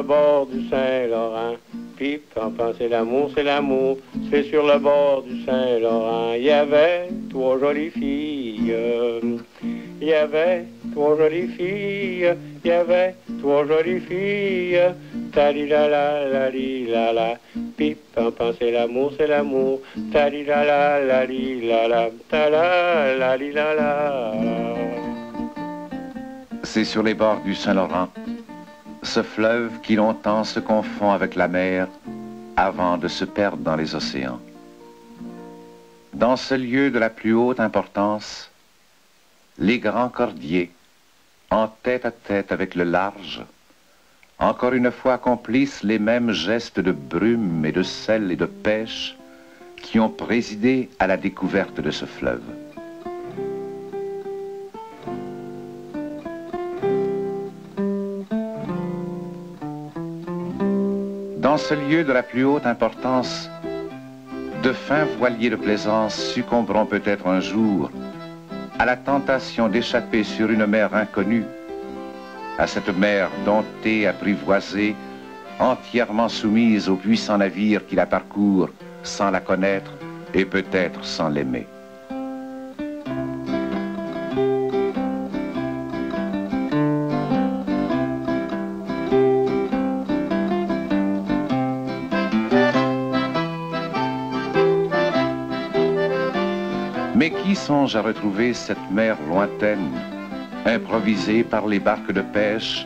bord du Saint-Laurent. Pip, pam, c'est l'amour, c'est sur le bord du Saint-Laurent. Il y avait trois jolies filles, il y avait trois jolies filles, il y avait trois jolies filles. Talilala, lalilala, pip, pam, c'est l'amour, talilala, lalilala, tala, lalilala. C'est sur les bords du Saint-Laurent, ce fleuve qui longtemps se confond avec la mer avant de se perdre dans les océans. Dans ce lieu de la plus haute importance, les grands cordiers, en tête à tête avec le large, encore une fois accomplissent les mêmes gestes de brume et de sel et de pêche qui ont présidé à la découverte de ce fleuve. Dans ce lieu de la plus haute importance, de fins voiliers de plaisance succomberont peut-être un jour à la tentation d'échapper sur une mer inconnue, à cette mer domptée, apprivoisée, entièrement soumise aux puissants navires qui la parcourent sans la connaître et peut-être sans l'aimer. Mais qui songe à retrouver cette mer lointaine, improvisée par les barques de pêche,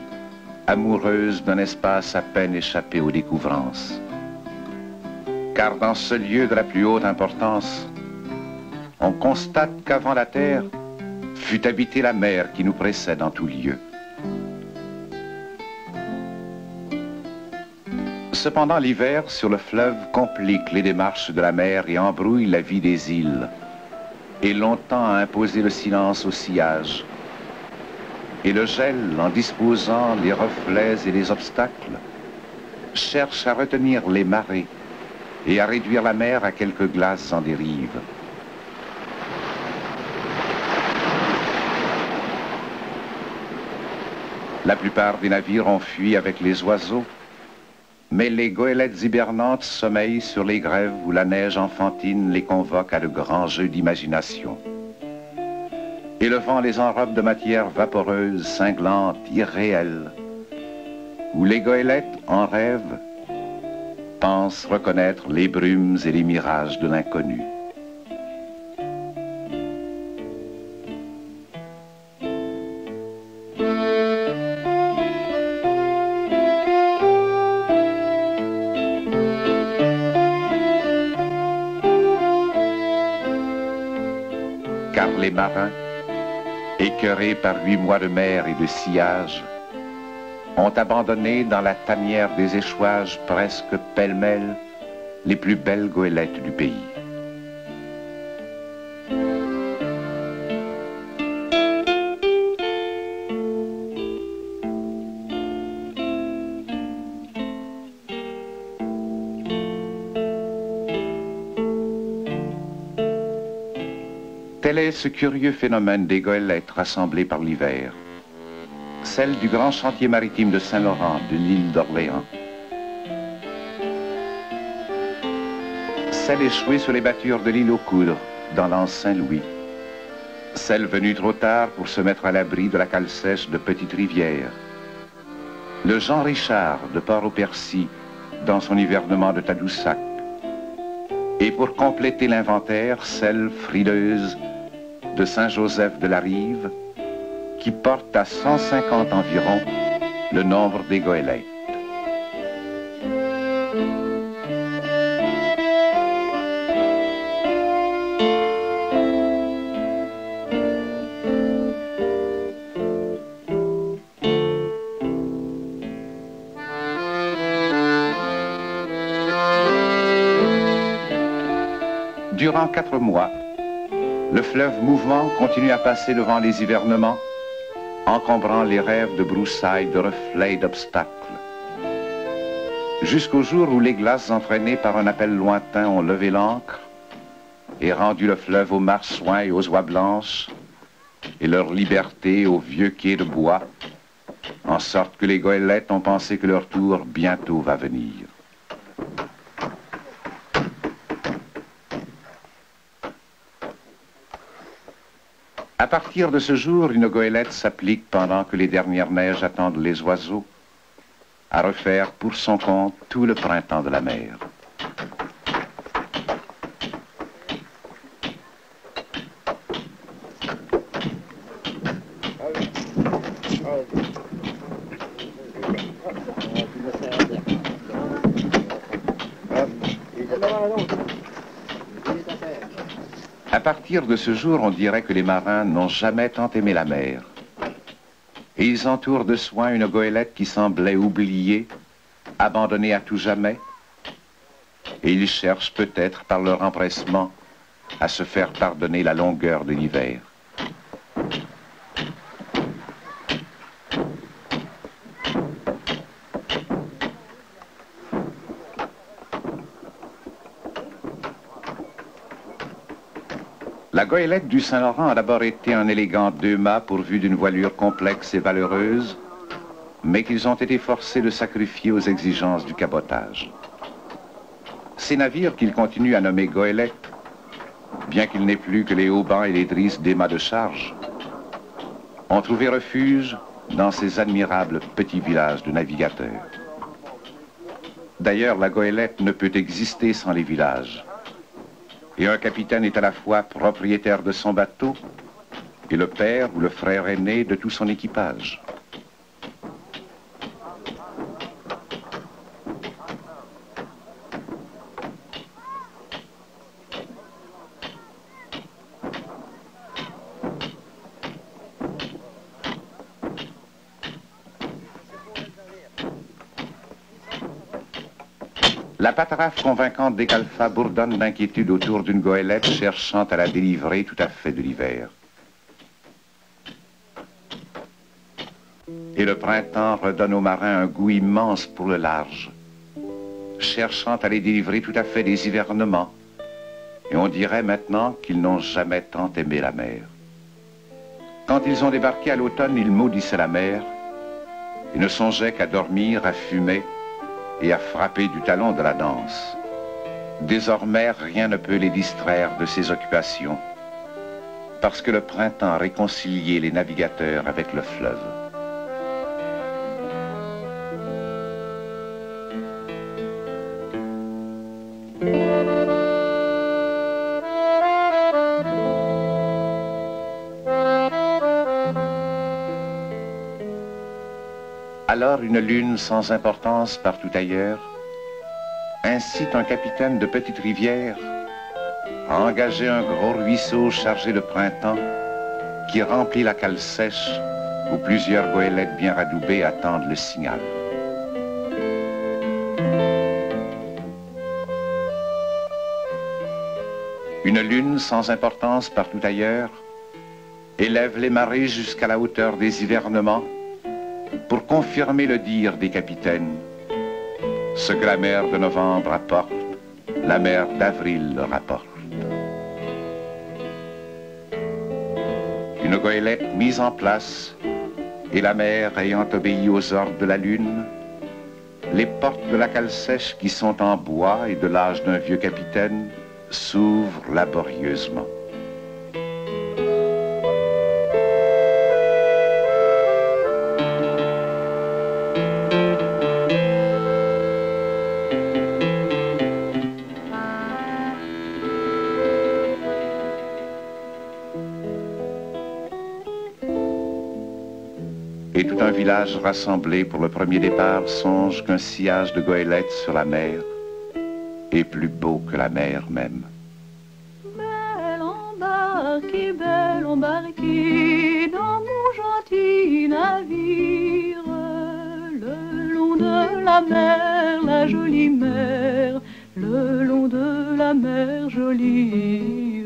amoureuse d'un espace à peine échappé aux découvrances? Car dans ce lieu de la plus haute importance, on constate qu'avant la terre fut habitée la mer qui nous précède en tout lieu. Cependant, l'hiver sur le fleuve complique les démarches de la mer et embrouille la vie des îles, et longtemps a imposé le silence au sillage. Et le gel, en disposant les reflets et les obstacles, cherche à retenir les marées et à réduire la mer à quelques glaces en dérive. La plupart des navires ont fui avec les oiseaux, mais les goélettes hibernantes sommeillent sur les grèves où la neige enfantine les convoque à de grands jeux d'imagination. Et le vent les enrobe de matière vaporeuse, cinglante, irréelle, où les goélettes, en rêve, pensent reconnaître les brumes et les mirages de l'inconnu. Car les marins, écœurés par 8 mois de mer et de sillage, ont abandonné dans la tanière des échouages presque pêle-mêle les plus belles goélettes du pays. Tel est ce curieux phénomène des goélettes rassemblées par l'hiver. Celle du grand chantier maritime de Saint-Laurent, de l'île d'Orléans. Celle échouée sur les battures de l'île aux Coudres, dans l'anse Saint-Louis. Celle venue trop tard pour se mettre à l'abri de la cale sèche de Petite Rivière. Le Jean Richard de Port-au-Percy, dans son hivernement de Tadoussac. Et pour compléter l'inventaire, celle frileuse de Saint-Joseph de la Rive, qui porte à 150 environ le nombre des goélettes. Durant 4 mois, le fleuve mouvant continue à passer devant les hivernements, encombrant les rêves de broussailles, de reflets et d'obstacles. Jusqu'au jour où les glaces entraînées par un appel lointain ont levé l'ancre et rendu le fleuve aux marsouins et aux oies blanches et leur liberté aux vieux quais de bois en sorte que les goélettes ont pensé que leur tour bientôt va venir. À partir de ce jour, une goélette s'applique, pendant que les dernières neiges attendent les oiseaux, à refaire pour son compte tout le printemps de la mer. À partir de ce jour, on dirait que les marins n'ont jamais tant aimé la mer. Et ils entourent de soin une goélette qui semblait oubliée, abandonnée à tout jamais. Et ils cherchent peut-être par leur empressement à se faire pardonner la longueur de l'hiver. La goélette du Saint-Laurent a d'abord été un élégant 2-mâts pourvu d'une voilure complexe et valeureuse, mais qu'ils ont été forcés de sacrifier aux exigences du cabotage. Ces navires qu'ils continuent à nommer goélettes, bien qu'ils n'aient plus que les haubans et les drisses des mâts de charge, ont trouvé refuge dans ces admirables petits villages de navigateurs. D'ailleurs, la goélette ne peut exister sans les villages. Et un capitaine est à la fois propriétaire de son bateau et le père ou le frère aîné de tout son équipage. La pataraffe convaincante des Calfas bourdonne d'inquiétude autour d'une goélette cherchant à la délivrer tout à fait de l'hiver. Et le printemps redonne aux marins un goût immense pour le large, cherchant à les délivrer tout à fait des hivernements. Et on dirait maintenant qu'ils n'ont jamais tant aimé la mer. Quand ils ont débarqué à l'automne, ils maudissaient la mer et ne songeaient qu'à dormir, à fumer et à frapper du talon de la danse. Désormais, rien ne peut les distraire de ces occupations, parce que le printemps a réconcilié les navigateurs avec le fleuve. Alors une lune sans importance partout ailleurs incite un capitaine de petite rivière à engager un gros ruisseau chargé de printemps qui remplit la cale sèche où plusieurs goélettes bien radoubées attendent le signal. Une lune sans importance partout ailleurs élève les marées jusqu'à la hauteur des hivernements pour confirmer le dire des capitaines. Ce que la mer de novembre apporte, la mer d'avril le rapporte. Une goélette mise en place et la mer ayant obéi aux ordres de la lune, les portes de la cale sèche qui sont en bois et de l'âge d'un vieux capitaine s'ouvrent laborieusement. Et tout un village rassemblé pour le premier départ songe qu'un sillage de goélettes sur la mer est plus beau que la mer même. Belle embarquée dans mon gentil navire, le long de la mer, la jolie mer, le long de la mer jolie.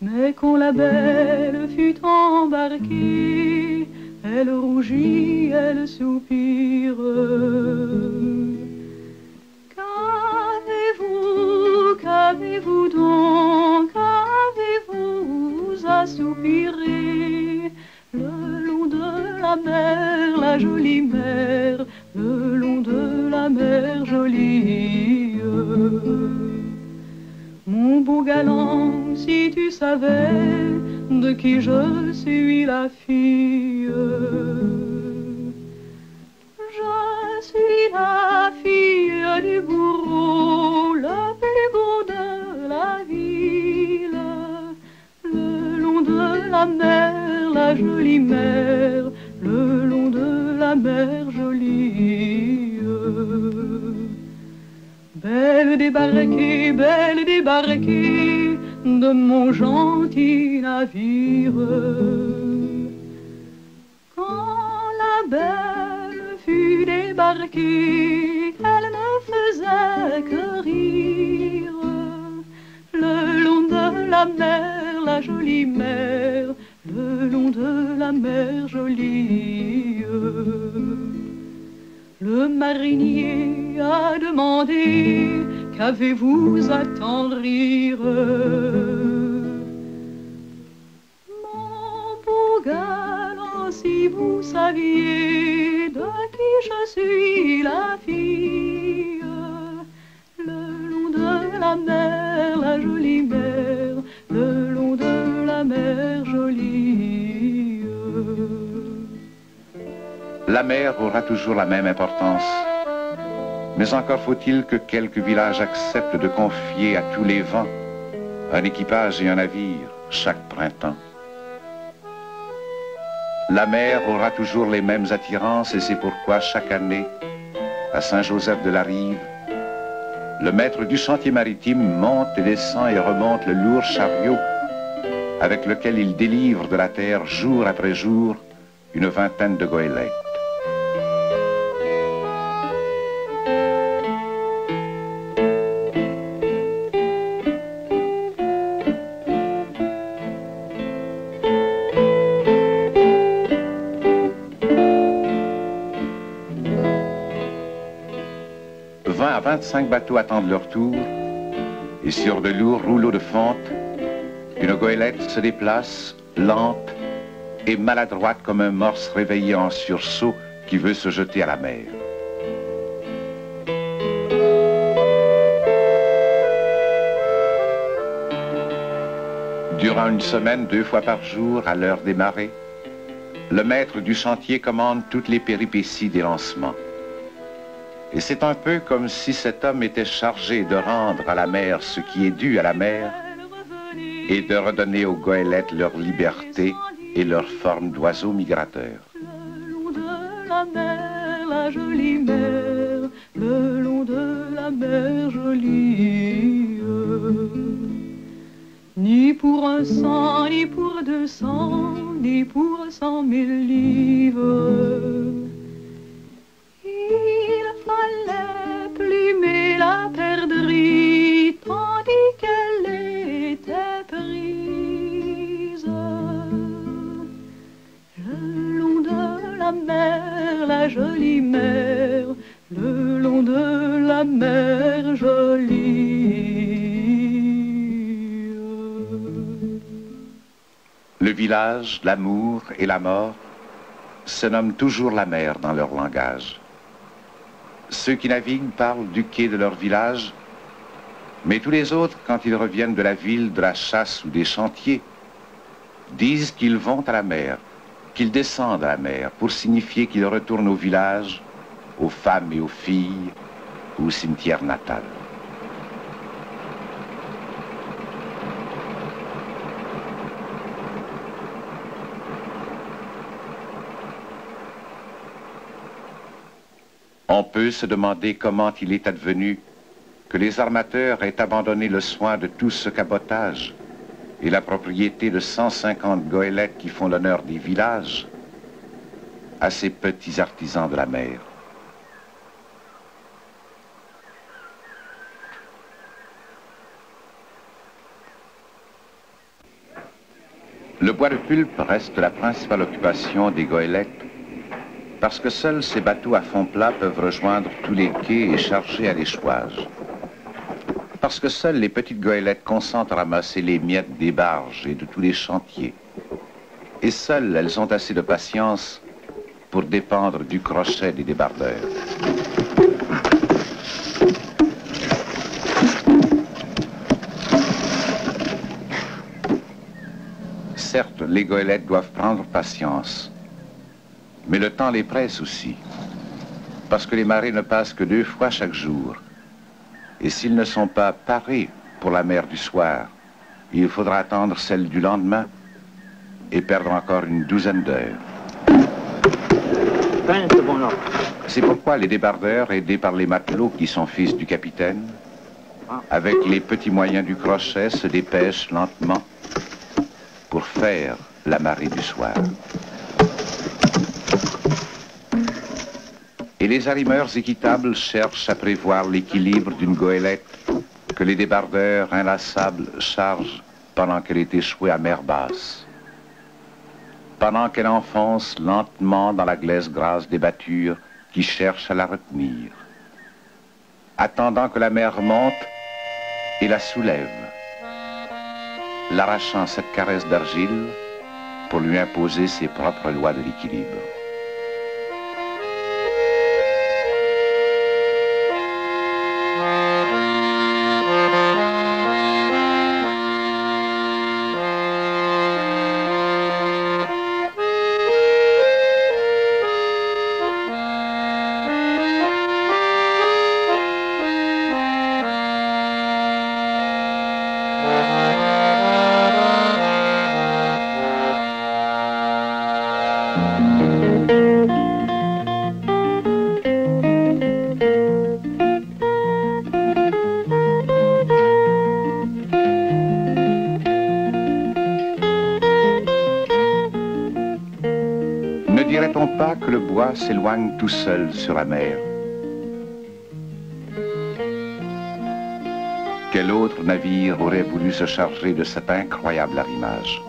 Mais quand la belle fut embarquée, elle rougit, elle soupire. Qu'avez-vous donc, qu'avez-vous à soupirer le long de galant, si tu savais de qui je suis la fille. Je suis la fille du bourreau, le plus beau de la ville. Le long de la mer, la jolie mer, le long de la mer jolie. Belle débarquée de mon gentil navire. Quand la belle fut débarquée, elle ne faisait que rire. Le long de la mer, la jolie mer, le long de la mer jolie. Le marinier a demandé, qu'avez-vous à tant rire? Mon beau galant, si vous saviez de qui je suis la fille. Le long de la mer, la jolie mer, le long de la mer jolie. La mer aura toujours la même importance, mais encore faut-il que quelques villages acceptent de confier à tous les vents un équipage et un navire chaque printemps. La mer aura toujours les mêmes attirances et c'est pourquoi chaque année, à Saint-Joseph-de-la-Rive, le maître du chantier maritime monte et descend et remonte le lourd chariot avec lequel il délivre de la terre jour après jour une vingtaine de goélettes. À 25 bateaux attendent leur tour, et sur de lourds rouleaux de fonte, une goélette se déplace, lente et maladroite comme un morse réveillé en sursaut qui veut se jeter à la mer. Durant une semaine, 2 fois par jour, à l'heure des marées, le maître du chantier commande toutes les péripéties des lancements. Et c'est un peu comme si cet homme était chargé de rendre à la mer ce qui est dû à la mer et de redonner aux goélettes leur liberté et leur forme d'oiseaux migrateurs. Le long de la mer, la jolie mer, le long de la mer jolie. Ni pour 100, ni pour 200, ni pour 100 000 livres. Il fallait plumer la perdrix tandis qu'elle était prise. Le long de la mer, la jolie mer, le long de la mer jolie. Le village, l'amour et la mort se nomment toujours la mer dans leur langage. Ceux qui naviguent parlent du quai de leur village, mais tous les autres, quand ils reviennent de la ville, de la chasse ou des chantiers, disent qu'ils vont à la mer, qu'ils descendent à la mer, pour signifier qu'ils retournent au village, aux femmes et aux filles, au cimetière natal. On peut se demander comment il est advenu que les armateurs aient abandonné le soin de tout ce cabotage et la propriété de 150 goélettes qui font l'honneur des villages à ces petits artisans de la mer. Le bois de pulpe reste la principale occupation des goélettes parce que seuls ces bateaux à fond plat peuvent rejoindre tous les quais et charger à l'échouage. Parce que seules les petites goélettes consentent à ramasser les miettes des barges et de tous les chantiers. Et seules elles ont assez de patience pour dépendre du crochet des débardeurs. les goélettes doivent prendre patience. Mais le temps les presse aussi, parce que les marées ne passent que 2 fois chaque jour. Et s'ils ne sont pas parés pour la mer du soir, il faudra attendre celle du lendemain et perdre encore une douzaine d'heures. C'est pourquoi les débardeurs, aidés par les matelots qui sont fils du capitaine, avec les petits moyens du crochet, se dépêchent lentement pour faire la marée du soir. Et les arrimeurs équitables cherchent à prévoir l'équilibre d'une goélette que les débardeurs inlassables chargent pendant qu'elle est échouée à mer basse. Pendant qu'elle enfonce lentement dans la glaise grasse des battures qui cherchent à la retenir. Attendant que la mer monte et la soulève, l'arrachant cette caresse d'argile pour lui imposer ses propres lois de l'équilibre. Ne dirait-on pas que le bois s'éloigne tout seul sur la mer? Quel autre navire aurait voulu se charger de cet incroyable arrimage?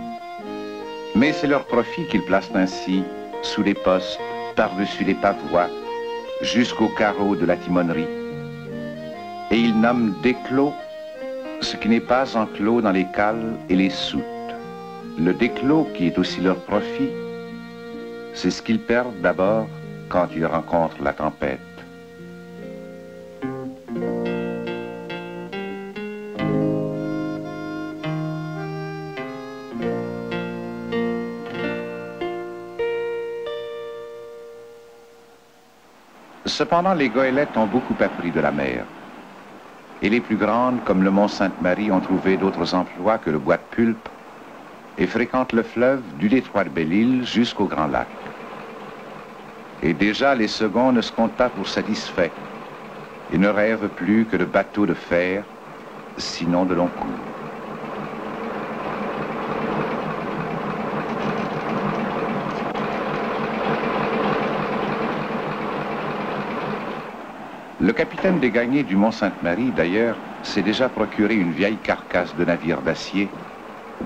Mais c'est leur profit qu'ils placent ainsi sous les postes, par-dessus les pavois, jusqu'aux carreaux de la timonerie. Et ils nomment déclos ce qui n'est pas enclos dans les cales et les soutes. Le déclos, qui est aussi leur profit, c'est ce qu'ils perdent d'abord quand ils rencontrent la tempête. Cependant, les goélettes ont beaucoup appris de la mer. Et les plus grandes, comme le Mont-Sainte-Marie, ont trouvé d'autres emplois que le bois de pulpe et fréquentent le fleuve du détroit de Belle-Île jusqu'au Grand Lac. Et déjà, les seconds ne se comptent pas pour satisfaits et ne rêvent plus que de bateaux de fer, sinon de long cours. Le capitaine des gagnés du Mont-Sainte-Marie, d'ailleurs, s'est déjà procuré une vieille carcasse de navire d'acier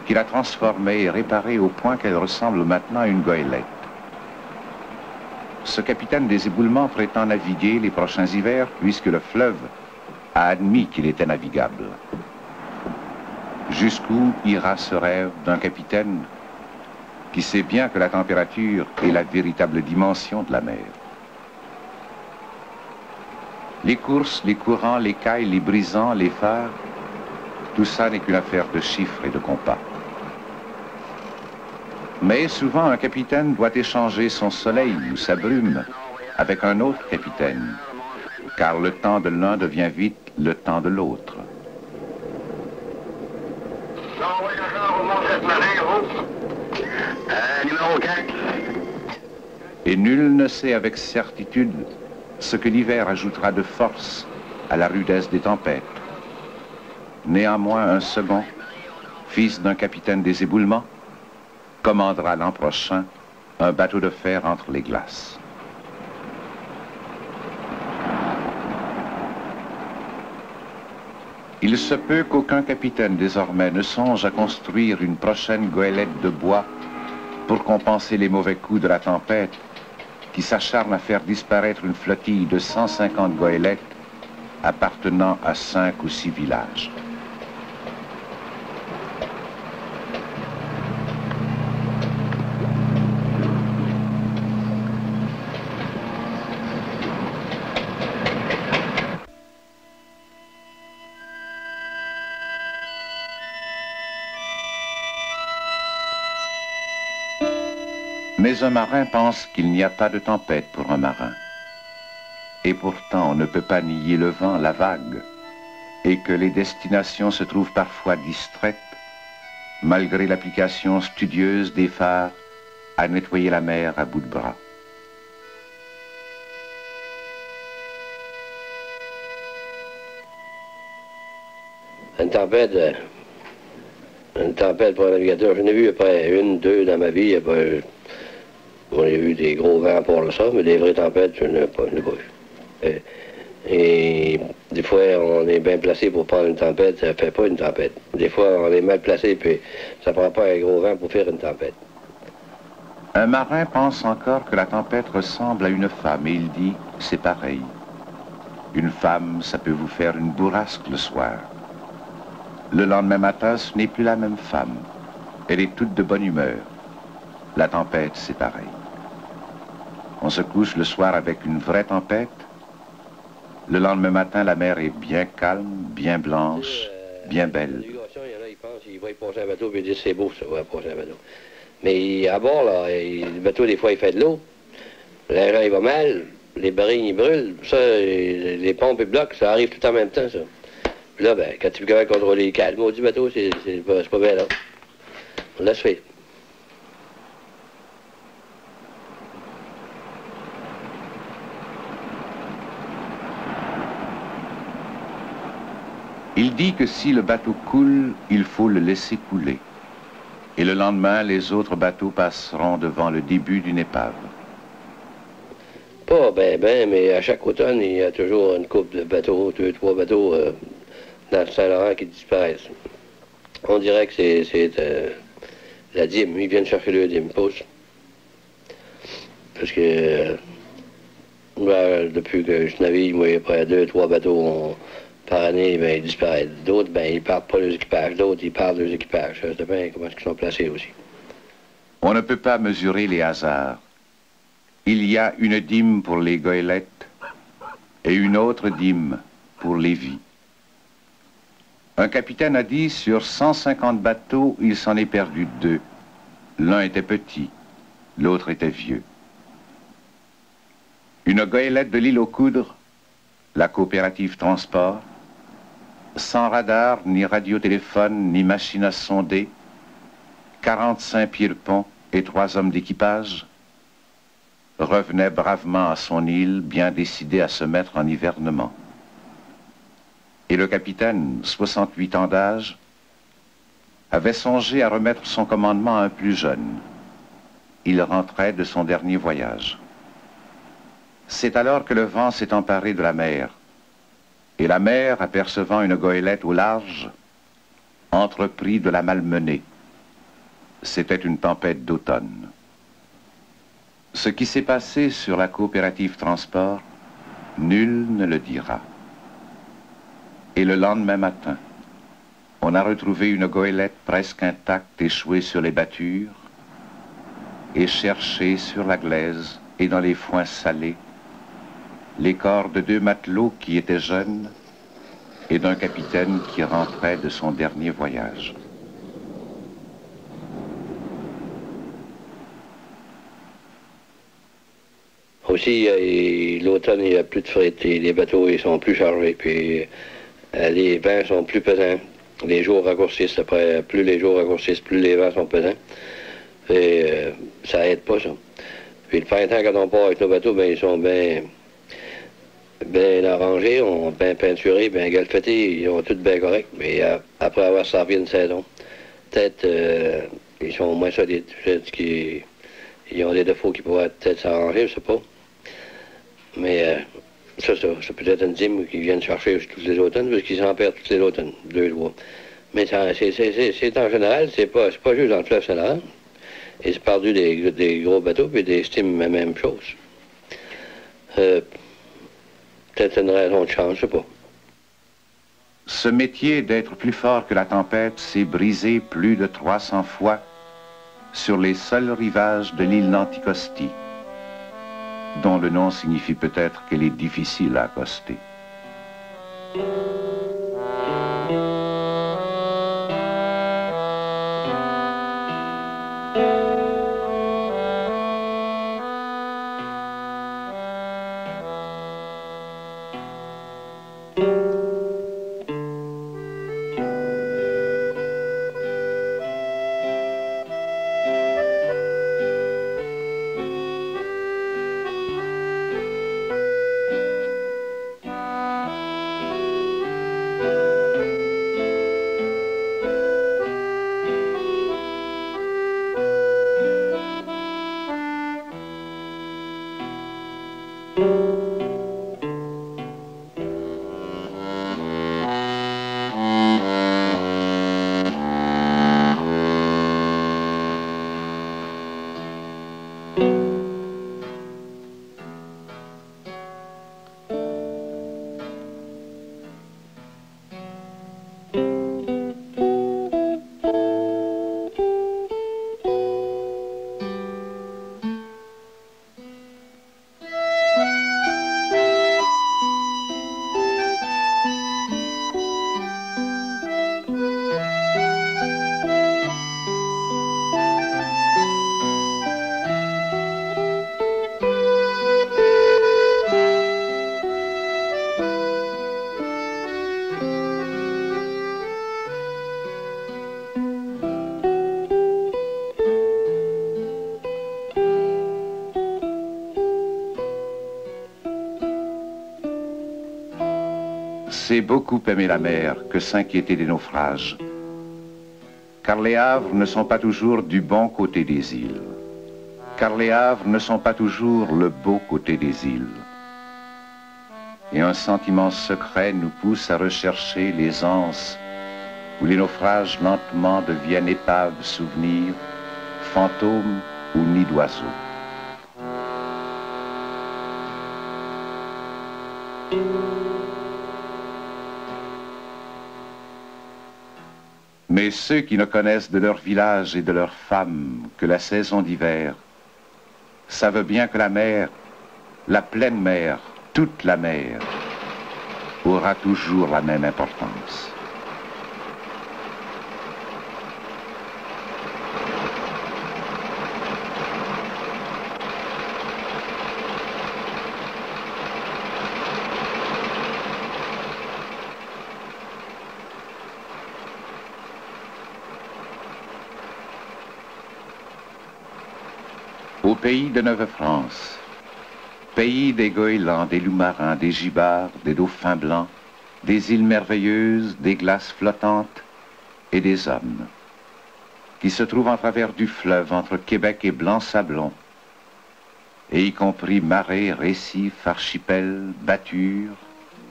qu'il a transformée et réparée au point qu'elle ressemble maintenant à une goélette. Ce capitaine des éboulements prétend naviguer les prochains hivers puisque le fleuve a admis qu'il était navigable. Jusqu'où ira ce rêve d'un capitaine qui sait bien que la température est la véritable dimension de la mer? Les courses, les courants, les cailles, les brisants, les phares, tout ça n'est qu'une affaire de chiffres et de compas. Mais souvent, un capitaine doit échanger son soleil ou sa brume avec un autre capitaine, car le temps de l'un devient vite le temps de l'autre. Et nul ne sait avec certitude ce que l'hiver ajoutera de force à la rudesse des tempêtes. Néanmoins, un second, fils d'un capitaine des éboulements, commandera l'an prochain un bateau de fer entre les glaces. Il se peut qu'aucun capitaine désormais ne songe à construire une prochaine goélette de bois pour compenser les mauvais coups de la tempête qui s'acharne à faire disparaître une flottille de 150 goélettes appartenant à 5 ou 6 villages. Mais un marin pense qu'il n'y a pas de tempête pour un marin. Et pourtant, on ne peut pas nier le vent, la vague, et que les destinations se trouvent parfois distraites, malgré l'application studieuse des phares à nettoyer la mer à bout de bras. Une tempête pour un navigateur, j'en ai vu après une, deux dans ma vie. On a vu des gros vents pour ça, mais des vraies tempêtes, je n'ai pas vu. Et des fois, on est bien placé pour prendre une tempête, ça ne fait pas une tempête. Des fois, on est mal placé, puis ça ne prend pas un gros vent pour faire une tempête. Un marin pense encore que la tempête ressemble à une femme, et il dit, c'est pareil. Une femme, ça peut vous faire une bourrasque le soir. Le lendemain matin, ce n'est plus la même femme. Elle est toute de bonne humeur. La tempête, c'est pareil. On se couche le soir avec une vraie tempête. Le lendemain matin, la mer est bien calme, bien blanche, bien belle. Il y en a, ils pensent qu'ils voient passer un bateau, puis ils disent c'est beau, ça va passer un bateau. Mais à bord, là, le bateau, des fois, il fait de l'eau. L'engin, il va mal. Les barils, ils brûlent. Ça, les pompes et blocs, ça arrive tout en même temps, ça. Puis là, ben, quand tu peux contrôler les cales, maudit bateau, c'est pas bien, là. On laisse faire. Il dit que si le bateau coule, il faut le laisser couler. Et le lendemain, les autres bateaux passeront devant le début d'une épave. Pas ben, mais à chaque automne, il y a toujours une couple de bateaux, 2, 3 bateaux dans le Saint-Laurent qui disparaissent. On dirait que c'est la dîme. Ils viennent chercher le dîme, pousse. Parce que depuis que je navigue, moi, il y a près 2, 3 bateaux par année, ben, ils disparaissent. D'autres, ben, ils partent pas leurs équipages. D'autres, ils partent leurs équipages. Ça dépend comment ils sont placés aussi. On ne peut pas mesurer les hasards. Il y a une dîme pour les goélettes et une autre dîme pour les vies. Un capitaine a dit, sur 150 bateaux, il s'en est perdu 2. L'un était petit, l'autre était vieux. Une goélette de l'île aux Coudres, la coopérative Transport, sans radar, ni radiotéléphone, ni machine à sonder, 45 pieds de pont et 3 hommes d'équipage, revenait bravement à son île, bien décidé à se mettre en hivernement. Et le capitaine, 68 ans d'âge, avait songé à remettre son commandement à un plus jeune. Il rentrait de son dernier voyage. C'est alors que le vent s'est emparé de la mer, et la mer, apercevant une goélette au large, entreprit de la malmener. C'était une tempête d'automne. Ce qui s'est passé sur la coopérative Transport, nul ne le dira. Et le lendemain matin, on a retrouvé une goélette presque intacte échouée sur les battures et cherché sur la glaise et dans les foins salés les corps de 2 matelots qui étaient jeunes et d'un capitaine qui rentrait de son dernier voyage. Aussi, l'automne, il n'y a plus de fret, les bateaux ils sont plus chargés, puis les vents sont plus pesants. Les jours raccourcissent, après, plus les jours raccourcissent, plus les vents sont pesants. Et ça aide pas, ça. Puis le printemps, quand on part avec nos bateaux, ben, ils sont bien arrangés, bien peinturés, bien galfetés, ils sont tous bien corrects. Mais après avoir servi une saison, peut-être ils sont moins solides. Peut-être qu'ils ont des défauts qui pourraient peut-être s'arranger, je sais pas. Mais ça peut être une dîme qu'ils viennent chercher tous les automnes, parce qu'ils s'en perdent tous les automnes, 2, 3. Mais c'est en général, c'est pas juste dans le fleuve Saint-Laurent. Et c'est perdu des gros bateaux, puis des stimes, la même chose. Peut-être une raison de chance, je sais pas. Ce métier d'être plus fort que la tempête s'est brisé plus de 300 fois sur les seuls rivages de l'île d'Anticosti, dont le nom signifie peut-être qu'elle est difficile à accoster. c'est beaucoup aimer la mer que s'inquiéter des naufrages, car les havres ne sont pas toujours du bon côté des îles, car les havres ne sont pas toujours le beau côté des îles. Et un sentiment secret nous pousse à rechercher les anses où les naufrages lentement deviennent épaves souvenirs, fantômes ou nids d'oiseaux. Mais ceux qui ne connaissent de leur village et de leurs femmes que la saison d'hiver savent bien que la mer, la pleine mer, toute la mer, aura toujours la même importance. Au pays de Neuve-France, pays des goélands, des loups marins, des gibards, des dauphins blancs, des îles merveilleuses, des glaces flottantes et des hommes, qui se trouvent en travers du fleuve entre Québec et Blanc-Sablon, et y compris marées, récifs, archipels, battures,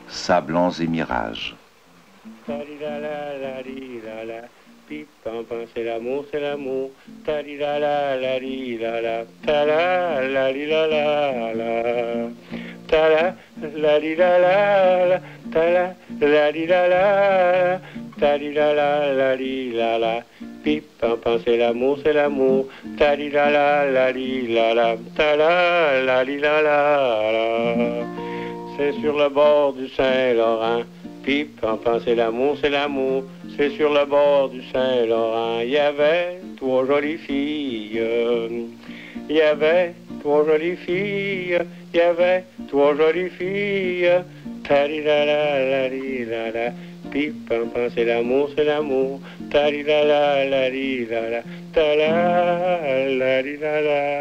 sablons et mirages. Pip, pam, pam, c'est l'amour, ta li la la li la la, ta la li la la, ta la li la la, ta la li la la, ta li la li la, pip, pam, pam, c'est l'amour, ta li la li la, ta la li la la. C'est sur le bord du Saint-Laurent, pip, pam, pam, c'est l'amour, c'est sur le bord du Saint-Laurent. Il y avait trois jolies filles, il y avait trois jolies filles, il y avait trois jolies filles. Ta-li-la-la-la-li-la-la, pip, pam, pam, c'est l'amour, ta-li-la-la-la-li-la-la, ta-la-la-li-la-la.